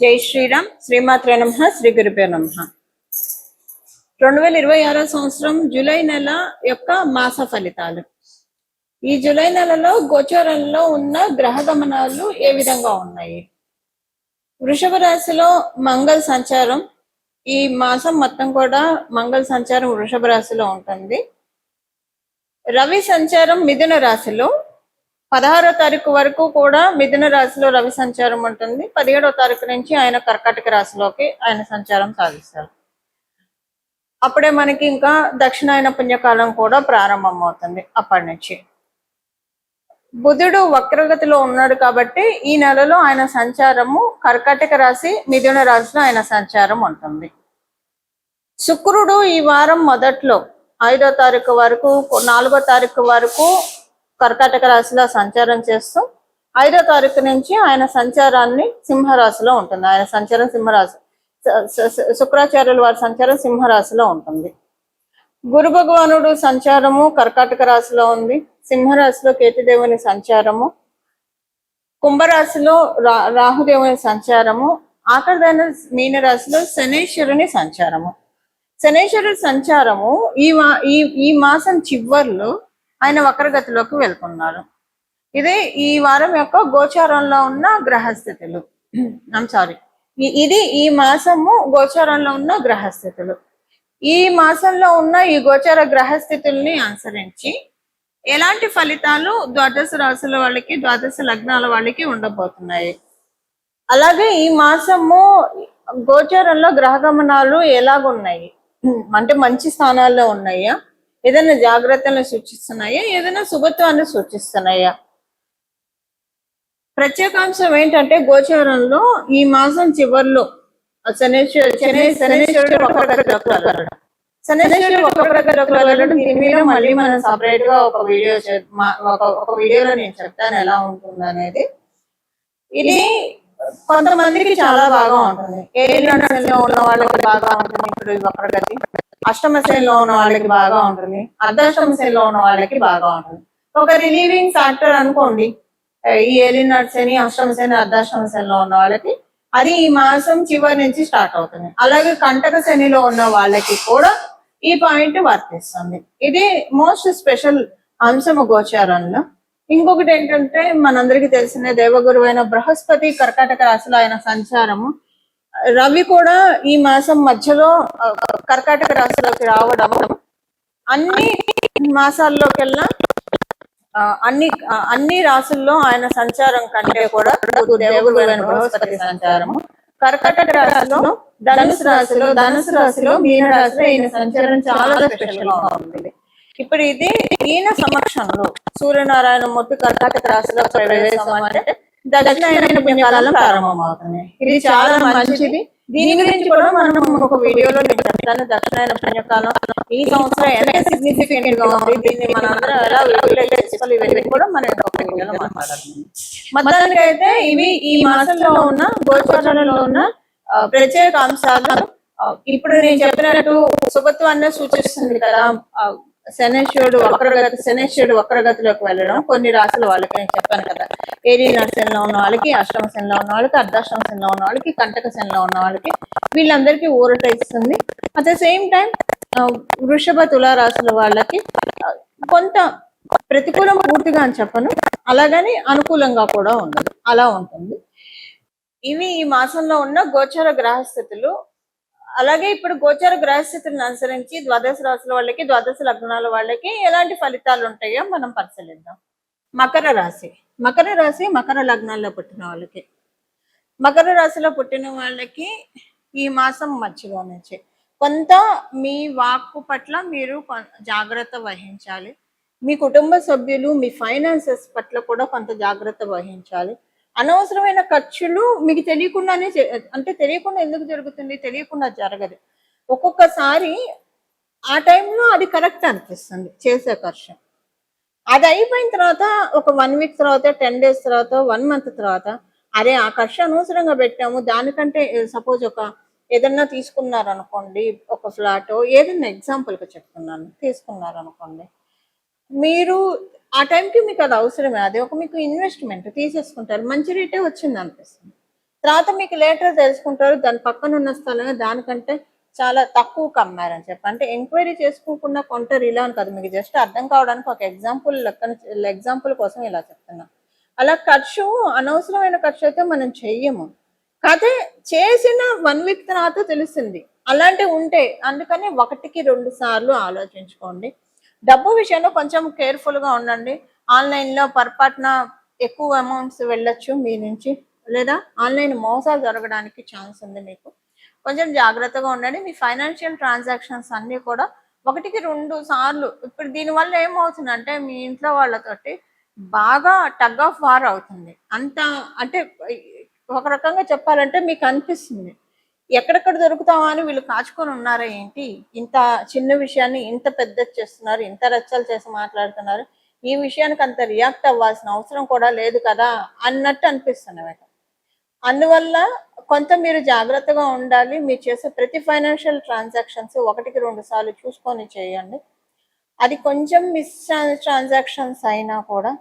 జై శ్రీరామ్. శ్రీమాత్రే నమః. శ్రీ గురుభ్యో నమః. 2026 సంవత్సరం జూలై నెల యొక్క మాస ఫలితాలు. ఈ జూలై నెలలో గోచారంలో ఉన్న గ్రహ గమనాలు ఏ విధంగా ఉన్నాయి? వృషభ రాశిలో మంగళ సంచారం, ఈ మాసం మొత్తం కూడా మంగళ సంచారం వృషభ రాశిలో ఉంటుంది. రవి సంచారం మిథున రాశిలో 16వ తారీఖు వరకు కూడా మిథున రాశిలో రవి సంచారం ఉంటుంది. 17వ తారీఖు నుంచి ఆయన కర్కాటక రాశిలోకి ఆయన సంచారం సాధిస్తారు. అప్పుడే మనకి ఇంకా దక్షిణాయన పుణ్యకాలం కూడా ప్రారంభం అవుతుంది. అప్పటి నుంచి బుధుడు వక్రగతిలో ఉన్నాడు కాబట్టి ఈ నెలలో ఆయన సంచారము కర్కాటక రాశి మిథున రాశిలో ఆయన సంచారం ఉంటుంది. శుక్రుడు ఈ వారం మొదట్లో 5వ తారీఖు వరకు 4వ తారీఖు వరకు కర్కాటక రాశిలో సంచారం చేస్తూ 5వ తారీఖు నుంచి ఆయన సంచారాన్ని సింహరాశిలో ఉంటుంది. ఆయన సంచారం సింహరాశి, శుక్రాచార్యుల వారి సంచారం సింహరాశిలో ఉంటుంది. గురు భగవానుడు సంచారము కర్కాటక రాశిలో ఉంది. సింహరాశిలో కేతుదేవుని సంచారము, కుంభరాశిలో రాహుదేవుని సంచారము, ఆఖరిదైన మీనరాశిలో శనేశ్వరుని సంచారము. శనేశ్వరుడి సంచారము ఈ మాసం చివర్లో ఆయన వక్రగతిలోకి వెళ్తున్నారు. ఇదే ఈ వారం యొక్క గోచారంలో ఉన్న గ్రహస్థితులు. ఇది ఈ మాసము గోచారంలో ఉన్న గ్రహస్థితులు. ఈ మాసంలో ఉన్న ఈ గోచార గ్రహస్థితుల్ని అనుసరించి ఎలాంటి ఫలితాలు ద్వాదశ రాశుల వాళ్ళకి, ద్వాదశ లగ్నాల వాళ్ళకి ఉండబోతున్నాయి. అలాగే ఈ మాసము గోచారంలో గ్రహ గమనాలు ఎలాగున్నాయి అంటే మంచి స్థానాల్లో ఉన్నాయా, ఏదైనా జాగ్రత్తలను సూచిస్తున్నాయా, ఏదైనా శుభత్వాన్ని సూచిస్తున్నాయా? ప్రత్యేకాంశం ఏంటంటే గోచారంలో ఈ మాసం చివరిలో శనేశ్వరుడు మళ్ళీ మనం సపరేట్ గా ఒక వీడియోలో నేను చెప్తాను ఎలా ఉంటుంది అనేది. ఇది కొంతమందికి చాలా బాగా ఉంటుంది. ఏలినాడులో ఉన్న వాళ్ళకి బాగా ఉంటుంది ఇప్పుడు వక్రగతి, అష్టమ శ్రేణిలో ఉన్న వాళ్ళకి బాగా ఉంటుంది, అర్ధాష్టమ శ్రేణిలో ఉన్న వాళ్ళకి బాగా ఉంటుంది. ఒక రిలీవింగ్ ఫ్యాక్టర్ అనుకోండి ఈ ఏలినాడు శని, అష్టమ శని, అర్ధాష్టమ శనిలో ఉన్న వాళ్ళకి అది ఈ మాసం చివరి నుంచి స్టార్ట్ అవుతుంది. అలాగే కంటక శనిలో ఉన్న వాళ్ళకి కూడా ఈ పాయింట్ వర్తిస్తుంది. ఇది మోస్ట్ స్పెషల్ అంశము గోచారంలో. ఇంకొకటి ఏంటంటే మనందరికీ తెలిసిన దేవగురువు అయిన బృహస్పతి కర్కాటక రాశిలో ఆయన సంచారము, రవి కూడా ఈ మాసం మధ్యలో కర్కాటక రాశిలోకి రావడం, అన్ని మాసాల్లోకెల్లా అన్ని రాశుల్లో ఆయన సంచారం కంటే కూడా దేవగురువు అయిన బృహస్పతి సంచారము కర్కాటక రాశిలో, ధనుసు రాశిలో మీన రాశిలో ఈయన సంచారం చాలా స్పెషల్ గా ఉంటుంది. ఇప్పుడు ఇది ఈయన సమక్షంలో సూర్యనారాయణ మూర్తి కర్కాటక రాశిలో ప్రవేశం అంటే దక్షిణాయన పుణ్యకాలం ప్రారంభం అవుతుంది. ఇది చాలా మంచిది. దీని గురించి కూడా మనం ఒక వీడియోలో నేను చెప్తాను. దక్షిణాయన పుణ్యకాలం ఈ సంవత్సరం ఎంత సిగ్నిఫికెంట్ గా ఉంది, దీన్ని మనందరం ఎలా చేసుకోవాలి, ఇవన్నీ కూడా మనం ఒక వీడియోలో మాట్లాడుతున్నాం. మొత్తానికి అయితే ఇవి ఈ మాసంలో ఉన్న గోచారంలో ఉన్న ప్రత్యేక అంశాలు. ఇప్పుడు నేను చెప్పినట్టు శుభత్వాన్ని సూచిస్తుంది కదా. శనేశ్వరుడు వక్రగతిలోకి వెళ్ళడం కొన్ని రాశుల వాళ్ళకి నేను చెప్పాను కదా. ఏలినాడు శనిలో ఉన్న వాళ్ళకి, అష్టమ శనిలో ఉన్న వాళ్ళకి, అర్ధాష్టమ శనిలో ఉన్న వాళ్ళకి, కంటక శనిలో ఉన్న వాళ్ళకి వీళ్ళందరికీ ఊరట ఇస్తుంది. అట్ ద సేమ్ టైం వృషభ తులా రాశుల వాళ్ళకి కొంత ప్రతికూలం పూర్తిగా అని చెప్పను, అలాగని అనుకూలంగా కూడా ఉండదు, అలా ఉంటుంది. ఇవి ఈ మాసంలో ఉన్న గోచార గ్రహస్థితులు. అలాగే ఇప్పుడు గోచార గ్రహస్థితులను అనుసరించి ద్వాదశ రాశుల వాళ్ళకి, ద్వాదశ లగ్నాల వాళ్ళకి ఎలాంటి ఫలితాలు ఉంటాయో మనం పరిశీలిద్దాం. మకర రాశి మకర లగ్నాల్లో పుట్టిన వాళ్ళకి, మకర రాశిలో పుట్టిన వాళ్ళకి ఈ మాసం మధ్యలో నుంచి కొంత మీ వాక్కు పట్ల మీరు జాగ్రత్త వహించాలి. మీ కుటుంబ సభ్యులు, మీ ఫైనాన్సెస్ పట్ల కూడా కొంత జాగ్రత్త వహించాలి. అనవసరమైన ఖర్చులు మీకు తెలియకుండానే, అంటే తెలియకుండా ఎందుకు జరుగుతుంది, తెలియకుండా జరగదు. ఒక్కొక్కసారి ఆ టైంలో అది కరెక్ట్ అనిపిస్తుంది చేసే ఖర్చు. అది అయిపోయిన తర్వాత ఒక 1 వీక్ తర్వాత, 10 days తర్వాత, 1 month తర్వాత అరే ఆ ఖర్చు అనవసరంగా పెట్టాము, దానికంటే సపోజ్ ఒక ఏదన్నా తీసుకున్నారనుకోండి, ఒక ఫ్లాట్ ఏదన్నా ఎగ్జాంపుల్గా చెప్తున్నాను, తీసుకున్నారనుకోండి, మీరు ఆ టైంకి మీకు అది అవసరమే, అది ఒక మీకు ఇన్వెస్ట్మెంట్ తీసేసుకుంటారు, మంచి రేటే వచ్చింది అనిపిస్తుంది. తర్వాత మీకు లేటర్ తెలుసుకుంటారు దాని పక్కన ఉన్న స్థలమే దానికంటే చాలా తక్కువకి అమ్మారని చెప్పి. అంటే ఎంక్వైరీ చేసుకోకుండా కొంటారు ఇలా అని కాదు, మీకు జస్ట్ అర్థం కావడానికి ఒక ఎగ్జాంపుల్ కోసం ఇలా చెప్తున్నా. అలా ఖర్చు, అనవసరమైన ఖర్చు అయితే మనం చెయ్యము, కాదే చేసిన 1 వీక్ తర్వాత తెలుస్తుంది అలాంటివి ఉంటే. అందుకని 1-2 సార్లు ఆలోచించుకోండి. డబ్బు విషయంలో కొంచెం కేర్ఫుల్ గా ఉండండి. ఆన్లైన్ లో పొరపాటున ఎక్కువ అమౌంట్స్ వెళ్ళొచ్చు మీ నుంచి, లేదా ఆన్లైన్ మోసాలు జరగడానికి ఛాన్స్ ఉంది. మీకు కొంచెం జాగ్రత్తగా ఉండండి. మీ ఫైనాన్షియల్ ట్రాన్సాక్షన్స్ అన్ని కూడా 1-2 సార్లు. ఇప్పుడు దీనివల్ల ఏమవుతుందంటే మీ ఇంట్లో వాళ్ళతోటి బాగా టగ్ ఆఫ్ వార్ అవుతుంది. అంత అంటే ఒక రకంగా చెప్పాలంటే మీకు అనిపిస్తుంది ఎక్కడెక్కడ దొరుకుతావా అని వీళ్ళు కాచుకొని ఉన్నారా ఏంటి, ఇంత చిన్న విషయాన్ని ఇంత పెద్ద చేస్తున్నారు, ఇంత రచ్చలు చేసి మాట్లాడుతున్నారు, ఈ విషయానికి అంత రియాక్ట్ అవ్వాల్సిన అవసరం కూడా లేదు కదా అన్నట్టు అనిపిస్తుంది. అందువల్ల కొంత మీరు జాగ్రత్తగా ఉండాలి. మీరు చేసే ప్రతి ఫైనాన్షియల్ ట్రాన్సాక్షన్స్ 1-2 సార్లు చూసుకొని చేయండి. అది కొంచెం మిస్ ట్రాన్సాక్షన్స్ అయినా కూడా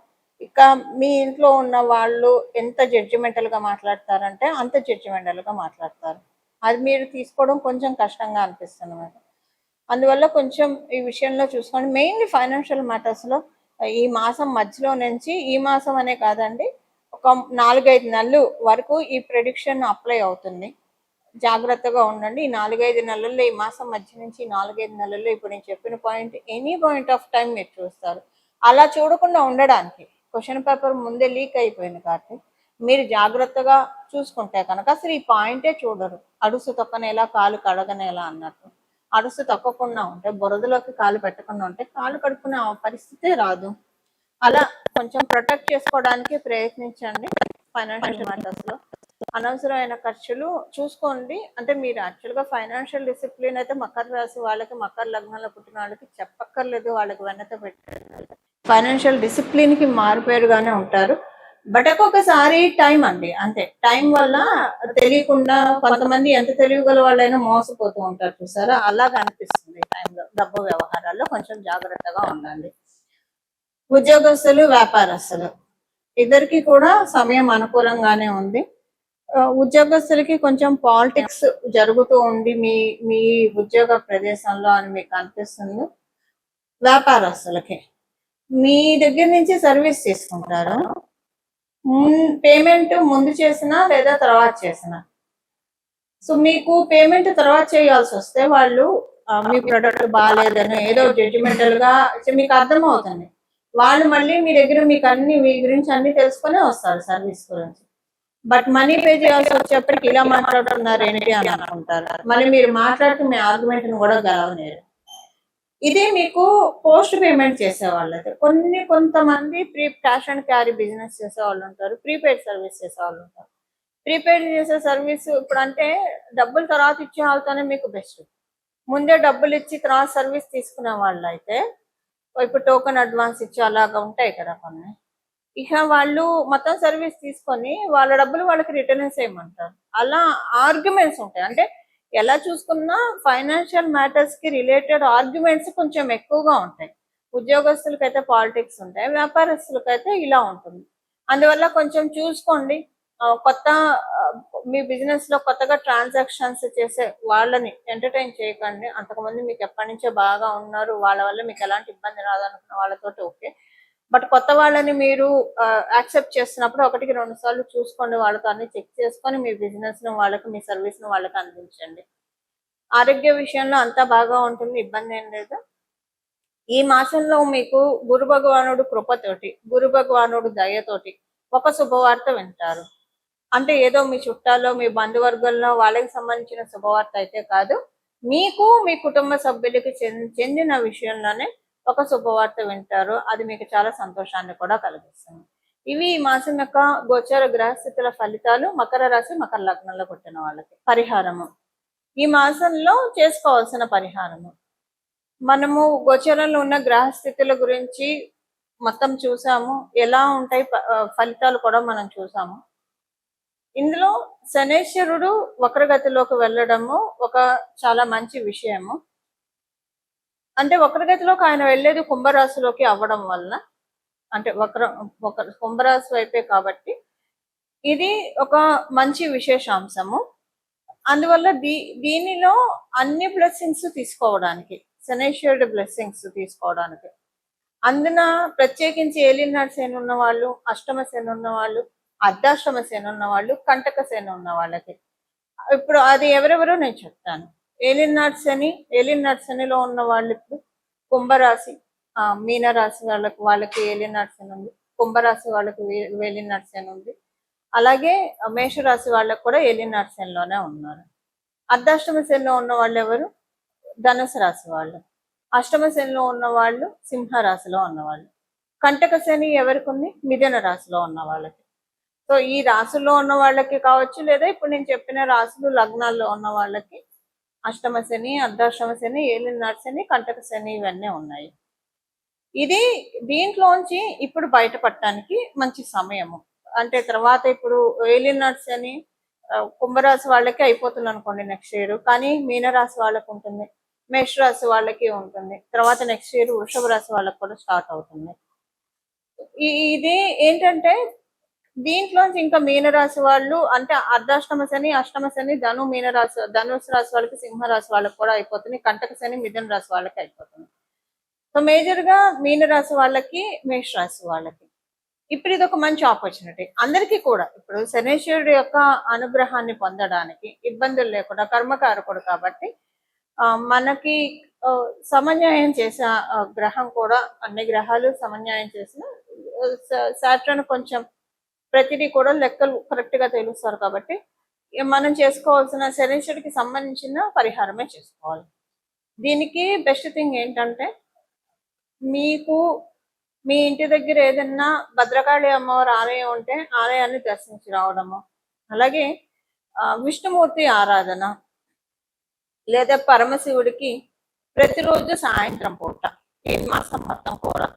ఇక మీ ఇంట్లో ఉన్న వాళ్ళు ఎంత జడ్జిమెంటల్ గా మాట్లాడతారంటే అంత జడ్జిమెంటల్ గా మాట్లాడతారు. అది మీరు తీసుకోవడం కొంచెం కష్టంగా అనిపిస్తుంది మేడం. అందువల్ల కొంచెం ఈ విషయంలో చూసుకోండి. మెయిన్లీ ఫైనాన్షియల్ మ్యాటర్స్ లో ఈ మాసం మధ్యలో నుంచి, ఈ మాసం అనే కాదండి, ఒక 4-5 నెలలు వరకు ఈ ప్రెడిక్షన్ అప్లై అవుతుంది. జాగ్రత్తగా ఉండండి. ఈ 4-5 నెలల్లో, ఈ మాసం మధ్య నుంచి 4-5 నెలల్లో ఇప్పుడు నేను చెప్పిన point any point of time మీరు చూస్తారు. అలా చూడకుండా ఉండడానికి క్వశ్చన్ పేపర్ ముందే లీక్ అయిపోయింది కాబట్టి మీరు జాగ్రత్తగా చూసుకుంటే కనుక అసలు ఈ పాయింటే చూడరు. అడుసు తొక్కనేలా కాలు కడగనేలా అన్నట్టు. అడుసు తొక్కకుండా ఉంటే, బురదలోకి కాలు పెట్టకుండా ఉంటే కాలు కడుక్కునే పరిస్థితే రాదు. అలా కొంచెం ప్రొటెక్ట్ చేసుకోవడానికి ప్రయత్నించండి. ఫైనాన్షియల్ మ్యాటర్స్ లో అనవసరమైన ఖర్చులు చూసుకోండి. అంటే మీరు యాక్చువల్గా ఫైనాన్షియల్ డిసిప్లిన్ అయితే మకర రాశి వాళ్ళకి, మకర లగ్నంలో పుట్టిన వాళ్ళకి చెప్పక్కర్లేదు, వాళ్ళకి వెన్నత పెట్టారు. ఫైనాన్షియల్ డిసిప్లిన్ కి మారుపేరుగానే ఉంటారు. బట్ ఒక్కొక్కసారి టైం అండి, అంతే. టైం వల్ల తెలియకుండా కొంతమంది ఎంత తెలియగల వాళ్ళైనా మోసపోతూ ఉంటారు చూసారా, అలాగ అనిపిస్తుంది. టైంలో డబ్బు వ్యవహారాల్లో కొంచెం జాగ్రత్తగా ఉండండి. ఉద్యోగస్తులు, వ్యాపారస్తులు ఇద్దరికి కూడా సమయం అనుకూలంగానే ఉంది. ఉద్యోగస్తులకి కొంచెం పాలిటిక్స్ జరుగుతూ ఉంది మీ మీ ఉద్యోగ ప్రదేశంలో అని మీకు అనిపిస్తుంది. వ్యాపారస్తులకి మీ దగ్గర నుంచి సర్వీస్ తీసుకుంటారు. పేమెంట్ ముందు చేసినా లేదా తర్వాత చేసినా, సో మీకు పేమెంట్ తర్వాత చేయాల్సి వస్తే వాళ్ళు మీ ప్రొడక్ట్ బాగాలేదని ఏదో జడ్జిమెంటల్ గా మీకు అర్థమవుతుంది. వాళ్ళు మళ్ళీ మీ దగ్గర మీకు అన్ని మీ గురించి అన్ని తెలుసుకునే వస్తారు సర్వీస్ గురించి. బట్ మనీ పే చేయాల్సి వచ్చేప్పటికి ఇలా మాట్లాడుతున్నారు ఏంటి అని అనుకుంటారు. మళ్ళీ మీరు మాట్లాడుతూ మీ ఆర్గ్యుమెంట్ ని కూడా గెలవలేరు. ఇదే మీకు పోస్ట్ పేమెంట్ చేసే వాళ్ళైతే కొంతమంది క్యాష్ అండ్ క్యారీ బిజినెస్ చేసే వాళ్ళు ఉంటారు, ప్రీపెయిడ్ సర్వీస్ చేసే వాళ్ళు ఉంటారు. ప్రీపెయిడ్ చేసే సర్వీస్ ఇప్పుడు అంటే డబ్బులు తర్వాత ఇచ్చే వాళ్ళతోనే మీకు బెస్ట్. ముందే డబ్బులు ఇచ్చి తర్వాత సర్వీస్ తీసుకునే వాళ్ళు అయితే ఇప్పుడు టోకెన్ అడ్వాన్స్ ఇచ్చి అలాగా ఉంటాయి కదా కొన్ని. ఇక వాళ్ళు మొత్తం సర్వీస్ తీసుకొని వాళ్ళ డబ్బులు వాళ్ళకి రిటర్న్ చేయమంటారు. అలా ఆర్గ్యుమెంట్స్ ఉంటాయి. అంటే ఎలా చూసుకున్నా ఫైనాన్షియల్ మ్యాటర్స్ కి రిలేటెడ్ ఆర్గ్యుమెంట్స్ కొంచెం ఎక్కువగా ఉంటాయి. ఉద్యోగస్తులకైతే పాలిటిక్స్ ఉంటాయి, వ్యాపారస్తులకైతే ఇలా ఉంటుంది. అందువల్ల కొంచెం చూసుకోండి. కొత్త మీ బిజినెస్ లో కొత్తగా ట్రాన్సాక్షన్స్ చేసే వాళ్ళని ఎంటర్టైన్ చేయకండి. అంతకుముందు మీకు ఎప్పటి నుంచో బాగా ఉన్నారు, వాళ్ళ వల్ల మీకు ఎలాంటి ఇబ్బంది రాదనుకున్న వాళ్ళతోటి ఓకే. బట్ కొత్త వాళ్ళని మీరు యాక్సెప్ట్ చేస్తున్నప్పుడు 1-2 సార్లు చూసుకోండి. వాళ్ళతో అన్ని చెక్ చేసుకొని మీ బిజినెస్ ను వాళ్ళకి, మీ సర్వీస్ ను వాళ్ళకి అందించండి. ఆరోగ్య విషయంలో అంతా బాగా ఉంటుంది, ఇబ్బంది ఏం లేదు. ఈ మాసంలో మీకు గురు భగవానుడు కృపతోటి, గురు భగవానుడు దయతోటి ఒక శుభవార్త వింటారు. అంటే ఏదో మీ చుట్టాల్లో, మీ బంధువర్గంలో వాళ్ళకి సంబంధించిన శుభవార్త అయితే కాదు, మీకు మీ కుటుంబ సభ్యులకి చెందిన విషయంలోనే ఒక శుభవార్త వింటారు. అది మీకు చాలా సంతోషాన్ని కూడా కలిగిస్తుంది. ఇవి ఈ మాసం యొక్క గోచర గ్రహస్థితుల ఫలితాలు మకర రాశి, మకర లగ్నంలో పుట్టిన వాళ్ళకి. పరిహారము, ఈ మాసంలో చేసుకోవాల్సిన పరిహారము, మనము గోచరంలో ఉన్న గ్రహస్థితుల గురించి మొత్తం చూసాము, ఎలా ఉంటాయి ఫలితాలు కూడా మనం చూసాము. ఇందులో శనేశ్వరుడు వక్రగతిలోకి వెళ్ళడము ఒక చాలా మంచి విషయము. అంటే వక్రగతిలోకి ఆయన వెళ్ళేది కుంభరాశిలోకి అవ్వడం వల్ల, అంటే కుంభరాశి వైపే కాబట్టి ఇది ఒక మంచి విశేషాంశము. అందువల్ల దీనిలో అన్ని బ్లెస్సింగ్స్ తీసుకోవడానికి, శనైశ్వరుడి బ్లెస్సింగ్స్ తీసుకోవడానికి, అందున ప్రత్యేకించి ఏలినాటి శని ఉన్న వాళ్ళు, అష్టమ శని ఉన్న వాళ్ళు, అర్ధాష్టమ శని ఉన్న వాళ్ళు, కంటక శని ఉన్న వాళ్ళకి ఇప్పుడు అది ఎవరెవరో నేను చెప్తాను. ఏలినాటి శనిలో ఉన్న వాళ్ళు ఇప్పుడు కుంభరాశి, మీనరాశి వాళ్ళకి ఏలినాటి శని ఉంది. కుంభరాశి వాళ్ళకి ఏలినాటి శని ఉంది. అలాగే మేషరాశి వాళ్ళకు కూడా ఏలినాటి శనిలోనే ఉన్నారు. అర్ధాష్టమ శనిలో ఉన్న వాళ్ళు ఎవరు? ధనుసు రాశి వాళ్ళు. అష్టమ శనిలో ఉన్న వాళ్ళు సింహరాశిలో ఉన్నవాళ్ళు. కంటక శని ఎవరికి ఉంది? మిథున రాశిలో ఉన్న వాళ్ళకి. సో ఈ రాశుల్లో ఉన్న వాళ్ళకి కావచ్చు, లేదా ఇప్పుడు నేను చెప్పిన రాశులు లగ్నాల్లో ఉన్న వాళ్ళకి అష్టమ శని, అర్ధాష్టమ శని, ఏలినాటి శని, కంటక శని ఇవన్నీ ఉన్నాయి. ఇది దీంట్లోంచి ఇప్పుడు బయటపడటానికి మంచి సమయము. అంటే తర్వాత ఇప్పుడు ఏలినాటి శని కుంభరాశి వాళ్ళకి అయిపోతుంది అనుకోండి నెక్స్ట్ ఇయర్, కానీ మీనరాశి వాళ్ళకి ఉంటుంది, మేషరాశి వాళ్ళకి ఉంటుంది, తర్వాత నెక్స్ట్ ఇయర్ వృషభ రాశి వాళ్ళకి కూడా స్టార్ట్ అవుతుంది. ఇది ఏంటంటే దీంట్లోంచి ఇంకా మీనరాశి వాళ్ళు అంటే అర్ధాష్టమ శని, అష్టమ శని ధనుసు రాశి వాళ్ళకి, సింహరాశి వాళ్ళకి కూడా అయిపోతుంది, కంటక శని మిథున రాశి వాళ్ళకి అయిపోతుంది. సో మేజర్ గా మీనరాశి వాళ్ళకి, మేషరాశి వాళ్ళకి ఇప్పుడు ఇది ఒక మంచి ఆపర్చునిటీ అందరికీ కూడా. ఇప్పుడు శనీశ్వరుడు యొక్క అనుగ్రహాన్ని పొందడానికి ఇబ్బందులు లేకుండా, కర్మకారకుడు కాబట్టి మనకి సమన్వయం చేసే గ్రహం కూడా, అన్ని గ్రహాలు సమన్వయం చేసిన సాటర్న్ కొంచెం ప్రతిదీ కూడా లెక్కలు కరెక్ట్ గా తెలుస్తారు కాబట్టి మనం చేసుకోవాల్సిన శనీశ్వరుడికి సంబంధించిన పరిహారమే చేసుకోవాలి. దీనికి బెస్ట్ థింగ్ ఏంటంటే మీకు మీ ఇంటి దగ్గర ఏదన్నా భద్రకాళి అమ్మవారి ఆలయం ఉంటే ఆలయాన్ని దర్శించి రావడము, అలాగే విష్ణుమూర్తి ఆరాధన లేదా పరమశివుడికి ప్రతిరోజు సాయంత్రం పూట ఈ మాసం మొత్తం కూడా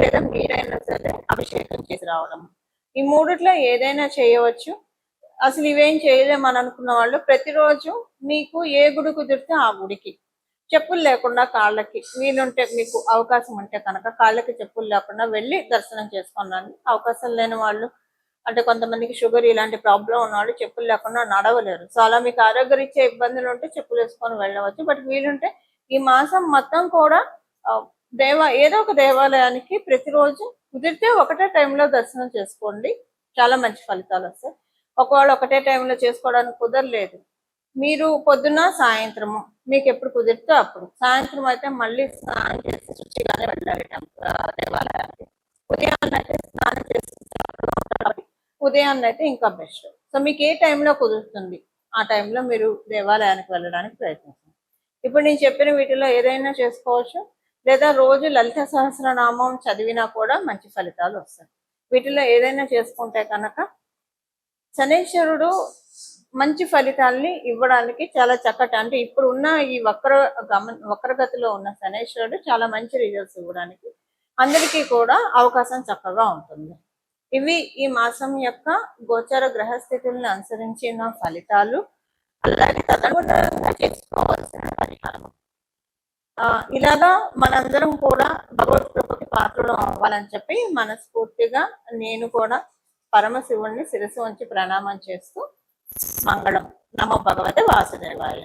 లేదా మీరైనా సరే అభిషేకం చేసి రావడము, ఈ మూడిట్లో ఏదైనా చేయవచ్చు. అసలు ఇవేం చేయలేమని అనుకున్న వాళ్ళు ప్రతిరోజు మీకు ఏ గుడి కుదిరితే ఆ గుడికి చెప్పులు లేకుండా కాళ్ళకి వీలుంటే, మీకు అవకాశం ఉంటే కనుక కాళ్ళకి చెప్పులు లేకుండా వెళ్ళి దర్శనం చేసుకున్నాను. అవకాశం లేని వాళ్ళు అంటే కొంతమందికి షుగర్ ఇలాంటి ప్రాబ్లం ఉన్న వాళ్ళు చెప్పులు లేకుండా నడవలేరు. సో అలా మీకు ఆరోగ్యరీత్యా ఇబ్బందులు ఉంటే చెప్పులు వేసుకొని వెళ్ళవచ్చు. బట్ వీలుంటే ఈ మాసం మొత్తం కూడా ఏదో ఒక దేవాలయానికి ప్రతిరోజు కుదిరితే ఒకటే టైంలో దర్శనం చేసుకోండి, చాలా మంచి ఫలితాలు వస్తాయి. ఒకవేళ ఒకటే టైంలో చేసుకోవడానికి కుదరలేదు, మీరు పొద్దున సాయంత్రము మీకు ఎప్పుడు కుదిరితే అప్పుడు, సాయంత్రం అయితే మళ్ళీ స్నానం చేసి శుచిగానే వెళ్ళాలి దేవాలయానికి. ఉదయాన్నే అయితే స్నానం చేసి ఉదయాన్నే అయితే ఇంకా బెస్ట్. సో మీకు ఏ టైంలో కుదురుతుంది ఆ టైంలో మీరు దేవాలయానికి వెళ్ళడానికి ప్రయత్నించండి. ఇప్పుడు నేను చెప్పిన వీటిలో ఏదైనా చేసుకోవచ్చు, లేదా రోజు లలిత సహస్రనామం చదివినా కూడా మంచి ఫలితాలు వస్తాయి. వీటిలో ఏదైనా చేసుకుంటే కనుక శనీశ్వరుడు మంచి ఫలితాల్ని ఇవ్వడానికి చాలా చక్కటి, అంటే ఇప్పుడు ఉన్న ఈ వక్రగతిలో ఉన్న శనీశ్వరుడు చాలా మంచి రిజల్ట్స్ ఇవ్వడానికి అందరికీ కూడా అవకాశం చక్కగా ఉంటుంది. ఇవి ఈ మాసం యొక్క గోచర గ్రహస్థితుల్ని అనుసరించిన ఫలితాలు, అలాగే తదనుగుణంగా చేసుకోవాల్సిన పరిహారం. ఇలాగా మనందరం కూడా భగవద్గీతకి పాత్రలు అవ్వాలని చెప్పి మనస్ఫూర్తిగా నేను కూడా పరమశివుణ్ణి శిరస్సు ఉంచి ప్రణామం చేస్తూ మంగళం. నమో భగవతే వాసుదేవాయ.